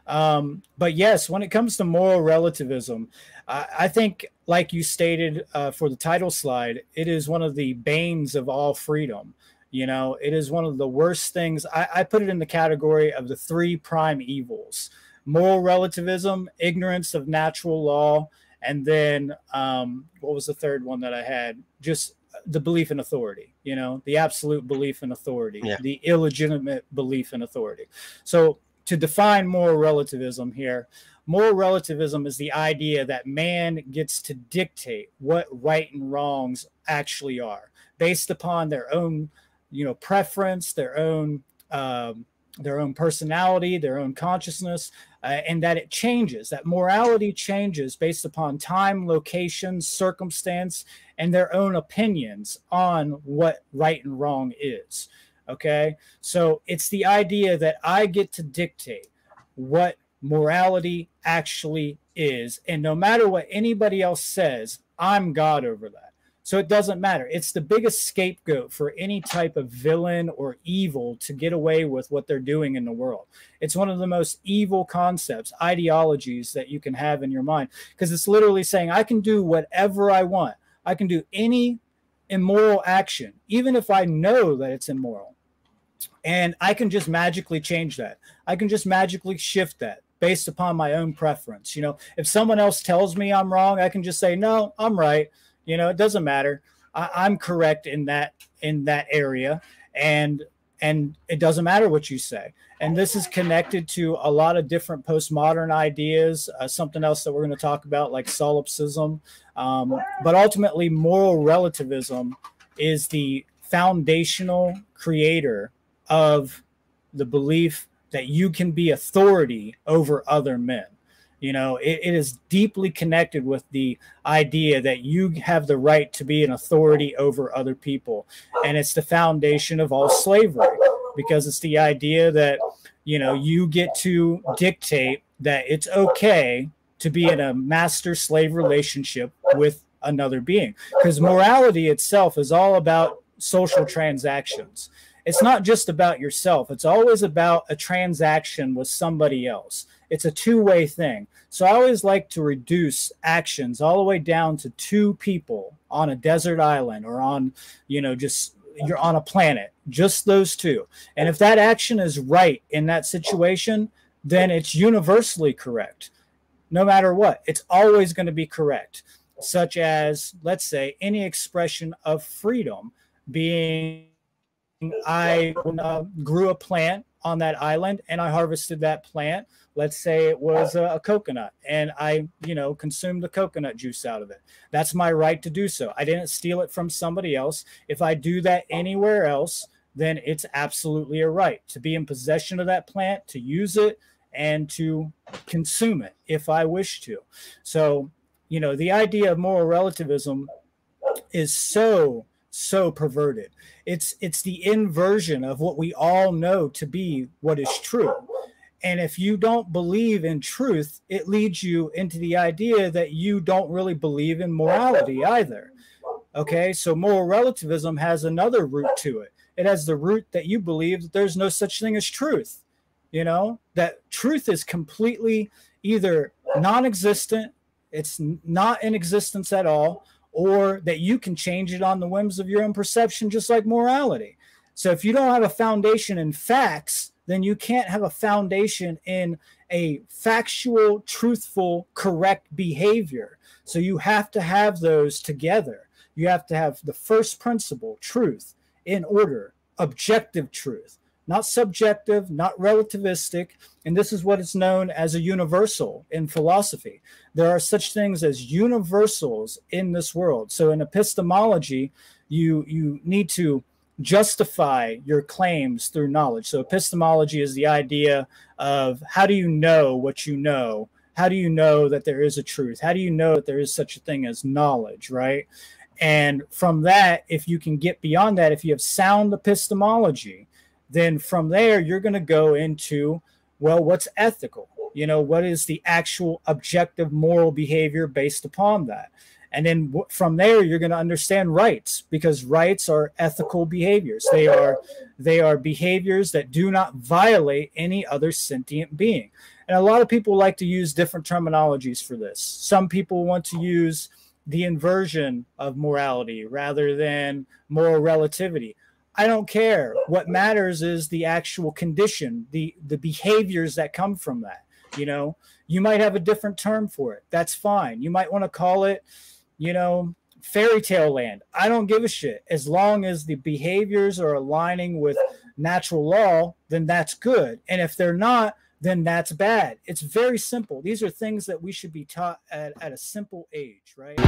But yes, when it comes to moral relativism, I think, like you stated for the title slide, it is one of the banes of all freedom. You know, it is one of the worst things. I put it in the category of the three prime evils: moral relativism, ignorance of natural law, and then what was the third one that I had? Just the belief in authority, you know, the absolute belief in authority, the illegitimate belief in authority. So to define moral relativism here, moral relativism is the idea that man gets to dictate what right and wrongs actually are based upon their own, you know, preference, their own personality, their own consciousness, and that it changes, that morality changes based upon time, location, circumstance, and their own opinions on what right and wrong is. Okay, so it's the idea that I get to dictate what morality actually is, and no matter what anybody else says, I'm God over that. So it doesn't matter. It's the biggest scapegoat for any type of villain or evil to get away with what they're doing in the world. It's one of the most evil concepts, ideologies that you can have in your mind, because it's literally saying I can do whatever I want. I can do any immoral action, even if I know that it's immoral. And I can just magically change that. I can just magically shift that based upon my own preference. You know, if someone else tells me I'm wrong, I can just say, no, I'm right. You know, it doesn't matter. I'm correct in that area. And it doesn't matter what you say. And this is connected to a lot of different postmodern ideas, something else that we're going to talk about, like solipsism. But ultimately, moral relativism is the foundational creator of the belief that you can be authority over other men. You know, it is deeply connected with the idea that you have the right to be an authority over other people. And it's the foundation of all slavery, because it's the idea that, you know, you get to dictate that it's okay to be in a master-slave relationship with another being. Because morality itself is all about social transactions. It's not just about yourself. It's always about a transaction with somebody else. It's a two-way thing. So I always like to reduce actions all the way down to two people on a desert island, or on, you know, just you're on a planet, just those two. And if that action is right in that situation, then it's universally correct. No matter what, it's always going to be correct. Such as, let's say, any expression of freedom being, I grew a plant on that island and I harvested that plant. Let's say it was a coconut, and I, you know, consumed the coconut juice out of it. That's my right to do so. I didn't steal it from somebody else. If I do that anywhere else, then it's absolutely a right to be in possession of that plant, to use it, and to consume it if I wish to. So, you know, the idea of moral relativism is so perverted. It's the inversion of what we all know to be what is true. And if you don't believe in truth, it leads you into the idea that you don't really believe in morality either. Okay, so moral relativism has another root to it. It has the root that you believe that there's no such thing as truth. You know, that truth is completely either non-existent, it's not in existence at all, or that you can change it on the whims of your own perception, just like morality. So if you don't have a foundation in facts, then you can't have a foundation in a factual, truthful, correct behavior. So you have to have those together. You have to have the first principle, truth, in order, objective truth, not subjective, not relativistic. And this is what is known as a universal in philosophy. There are such things as universals in this world. So in epistemology, you need to justify your claims through knowledge. So epistemology is the idea of, how do you know what you know? How do you know that there is a truth? How do you know that there is such a thing as knowledge, right? And from that, if you can get beyond that, if you have sound epistemology, then from there, you're going to go into, well, what's ethical? You know, what is the actual objective moral behavior based upon that? And then from there, you're going to understand rights, because rights are ethical behaviors. They are behaviors that do not violate any other sentient being. And a lot of people like to use different terminologies for this. Some people want to use the inversion of morality rather than moral relativity. I don't care. What matters is the actual condition, the behaviors that come from that. You know, you might have a different term for it. That's fine. You might want to call it, you know, fairy tale land. I don't give a shit. As long as the behaviors are aligning with natural law, then that's good. And if they're not, then that's bad. It's very simple. These are things that we should be taught at a simple age, right?